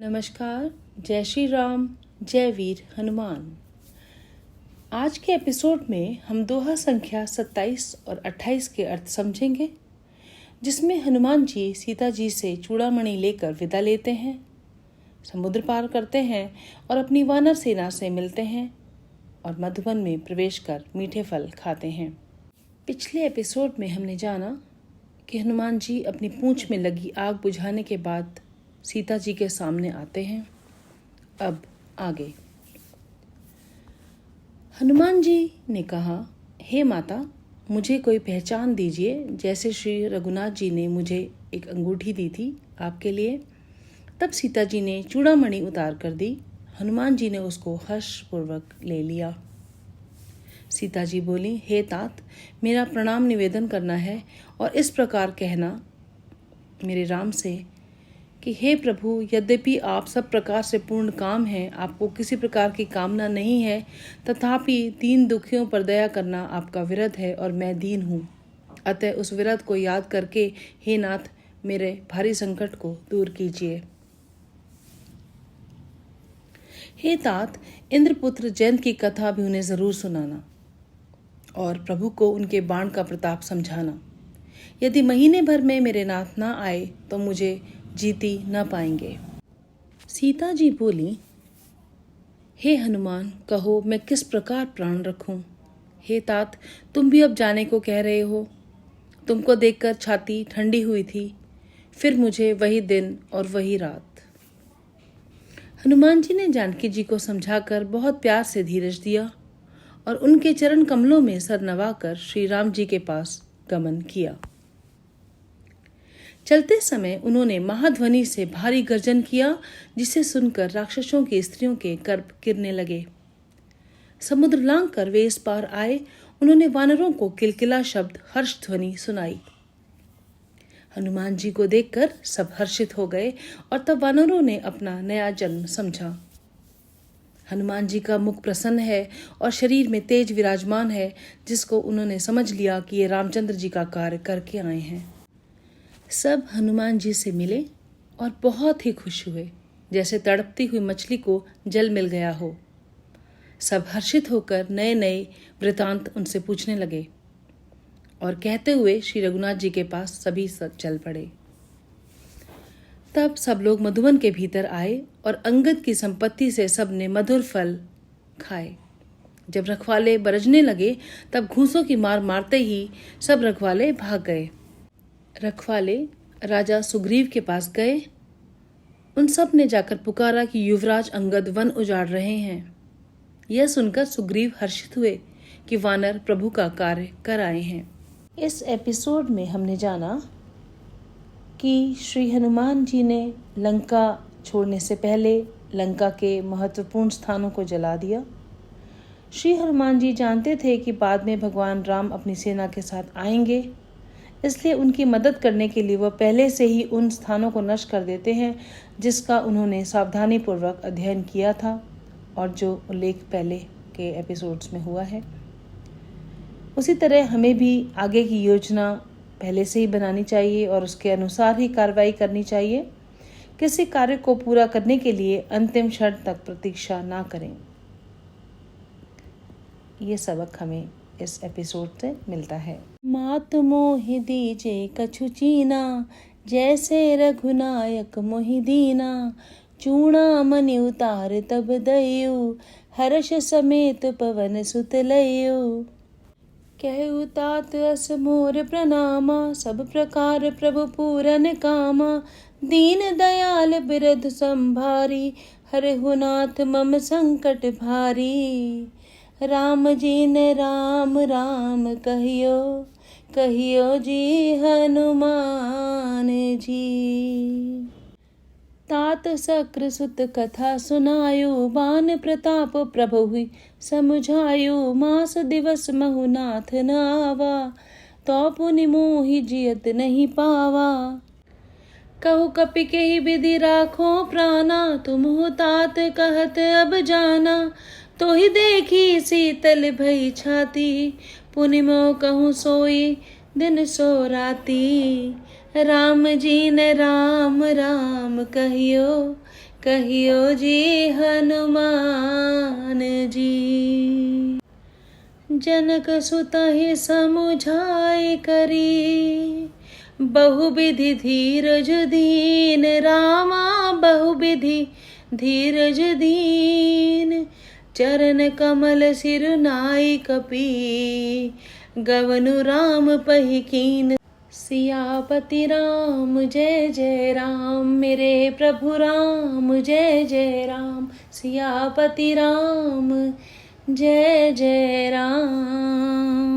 नमस्कार। जय श्री राम, जय वीर हनुमान। आज के एपिसोड में हम दोहा संख्या 27 और 28 के अर्थ समझेंगे, जिसमें हनुमान जी सीता जी से चूड़ामणि लेकर विदा लेते हैं, समुद्र पार करते हैं और अपनी वानर सेना से मिलते हैं और मधुवन में प्रवेश कर मीठे फल खाते हैं। पिछले एपिसोड में हमने जाना कि हनुमान जी अपनी पूंछ में लगी आग बुझाने के बाद सीता जी के सामने आते हैं। अब आगे। हनुमान जी ने कहा, हे माता, मुझे कोई पहचान दीजिए, जैसे श्री रघुनाथ जी ने मुझे एक अंगूठी दी थी आपके लिए। तब सीता जी ने चूड़ामणि उतार कर दी। हनुमान जी ने उसको हर्षपूर्वक ले लिया। सीता जी बोली, हे तात, मेरा प्रणाम निवेदन करना है और इस प्रकार कहना मेरे राम से कि हे प्रभु, यद्यपि आप सब प्रकार से पूर्ण काम हैं, आपको किसी प्रकार की कामना नहीं है, तथापि दीन दुखियों पर दया करना आपका विरत है और मैं दीन हूँ। अतः उस विरत को याद करके हे नाथ, मेरे भारी संकट को दूर कीजिए। हे तात, इंद्रपुत्र जयंत की कथा भी उन्हें जरूर सुनाना और प्रभु को उनके बाण का प्रताप समझाना। यदि महीने भर में मेरे नाथ ना आए तो मुझे जीती न पाएंगे। सीता जी बोली, हे हनुमान, कहो मैं किस प्रकार प्राण रखूं। हे तात, तुम भी अब जाने को कह रहे हो। तुमको देखकर छाती ठंडी हुई थी, फिर मुझे वही दिन और वही रात। हनुमान जी ने जानकी जी को समझाकर बहुत प्यार से धीरज दिया और उनके चरण कमलों में सर नवाकर श्री राम जी के पास गमन किया। चलते समय उन्होंने महाध्वनि से भारी गर्जन किया, जिसे सुनकर राक्षसों की स्त्रियों के गर्भ गिरने लगे। समुद्र लांघकर वे इस पार आए। उन्होंने वानरों को किलकिला शब्द हर्ष ध्वनि सुनाई। हनुमान जी को देखकर सब हर्षित हो गए और तब वानरों ने अपना नया जन्म समझा। हनुमान जी का मुख प्रसन्न है और शरीर में तेज विराजमान है, जिसको उन्होंने समझ लिया कि ये रामचंद्र जी का कार्य करके आए हैं। सब हनुमान जी से मिले और बहुत ही खुश हुए, जैसे तड़पती हुई मछली को जल मिल गया हो। सब हर्षित होकर नए नए वृतांत उनसे पूछने लगे और कहते हुए श्री रघुनाथ जी के पास सभी सब चल पड़े। तब सब लोग मधुवन के भीतर आए और अंगद की संपत्ति से सब ने मधुर फल खाए। जब रखवाले बरजने लगे, तब घूंसों की मार मारते ही सब रखवाले भाग गए। रखवाले राजा सुग्रीव के पास गए। उन सब ने जाकर पुकारा कि युवराज अंगद वन उजाड़ रहे हैं। यह सुनकर सुग्रीव हर्षित हुए कि वानर प्रभु का कार्य कर आए हैं। इस एपिसोड में हमने जाना कि श्री हनुमान जी ने लंका छोड़ने से पहले लंका के महत्वपूर्ण स्थानों को जला दिया। श्री हनुमान जी जानते थे कि बाद में भगवान राम अपनी सेना के साथ आएंगे, इसलिए उनकी मदद करने के लिए वह पहले से ही उन स्थानों को नष्ट कर देते हैं जिसका उन्होंने सावधानी पूर्वक अध्ययन किया था और जो उल्लेख पहले के एपिसोड्स में हुआ है। उसी तरह हमें भी आगे की योजना पहले से ही बनानी चाहिए और उसके अनुसार ही कार्रवाई करनी चाहिए। किसी कार्य को पूरा करने के लिए अंतिम क्षण तक प्रतीक्षा ना करें। ये सबक हमें इस एपिसोड से मिलता है। मात मोहि दीजे कछु चीना, जैसे रघुनायक मोहि दीना। चूड़ामणि उतार तब दयु, हर्ष समेत पवन सुत लयु। कहु तात अस मोर प्रणामा, सब प्रकार प्रभु पूरन कामा। दीन दयाल बिरध संभारी, हरहु नाथ मम संकट भारी। राम जी ने राम राम कहियो, कहियो जी हनुमान जी। तात सक्र सुत कथा सुनायो, बान प्रताप प्रभु हुई समुझायो। मास दिवस महु नाथ न आवा, तो पुनि मोहि जियत नहीं पावा। कहु कपि के ही विधि राखो प्राणा, तुम हो तात कहत अब जाना। तो ही देखी शीतल भई छाती, पुनि मोह कहूँ सोई दिन सो राती। राम जी ने राम राम कहियो, कहियो जी हनुमान जी। जनक सुतहि समुझाई करी, बहुविधि धीरज दीन रामा, बहुविधि धीरज दीन। चरण कमल सिर नाई कपी, गवनु राम पहि कीन। सियापति राम जय जय राम, मेरे प्रभु राम जय जय राम। सियापति राम जय जय राम।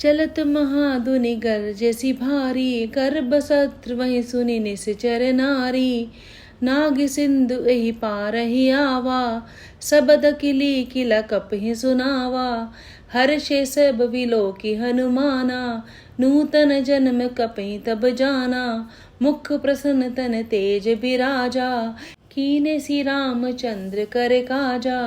चलत महाधुनि गरजसि भारी, गर्भ सत्र वहीं सुनि निश्चर नारी। नाग सिंधु एहि पारहि आवा, सबद किली किला कपहि सुनावा। हर्षे सब विलोकि हनुमाना, नूतन जन्म कपहि तब जाना। मुख प्रसन्न तन तेज बिराजा, कीने सी रामचंद्र कर काजा।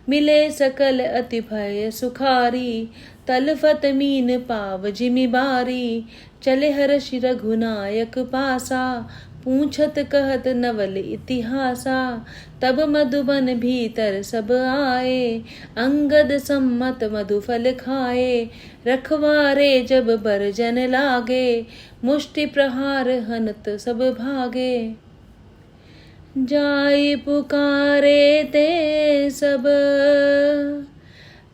मिले सकल अति भय सुखारी, तलफत मीन पाव जिमि बारी। चले हर्षि रघुनायक पासा, पूछत कहत नवल इतिहासा। तब मधुबन भीतर सब आए, अंगद सम्मत मधुफल खाए। रखवारे जब बरजन लागे, मुष्टि प्रहार हनत सब भागे। जाई पुकारे ते सब,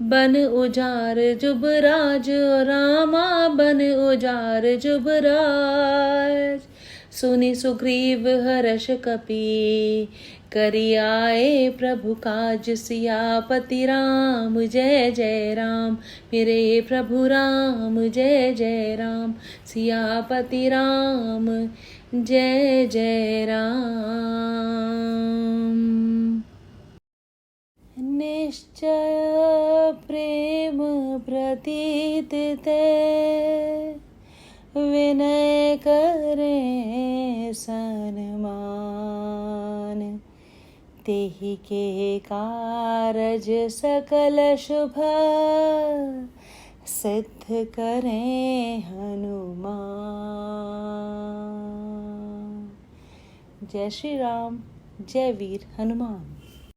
बन उजार जुबराज रामा, बन उजार जुबराज। सुनि सुग्रीव हर्ष कपि, करि आए प्रभु काज। सियापति राम जय जय राम, मेरे प्रभु राम जय जय राम। सियापति राम जय जय राम। निश्चय प्रेम प्रतीत ते, विनय करे सन्मान। तेहि के कारज सकल शुभ, सिद्ध करें हनुमान। जय श्री राम, जय वीर हनुमान।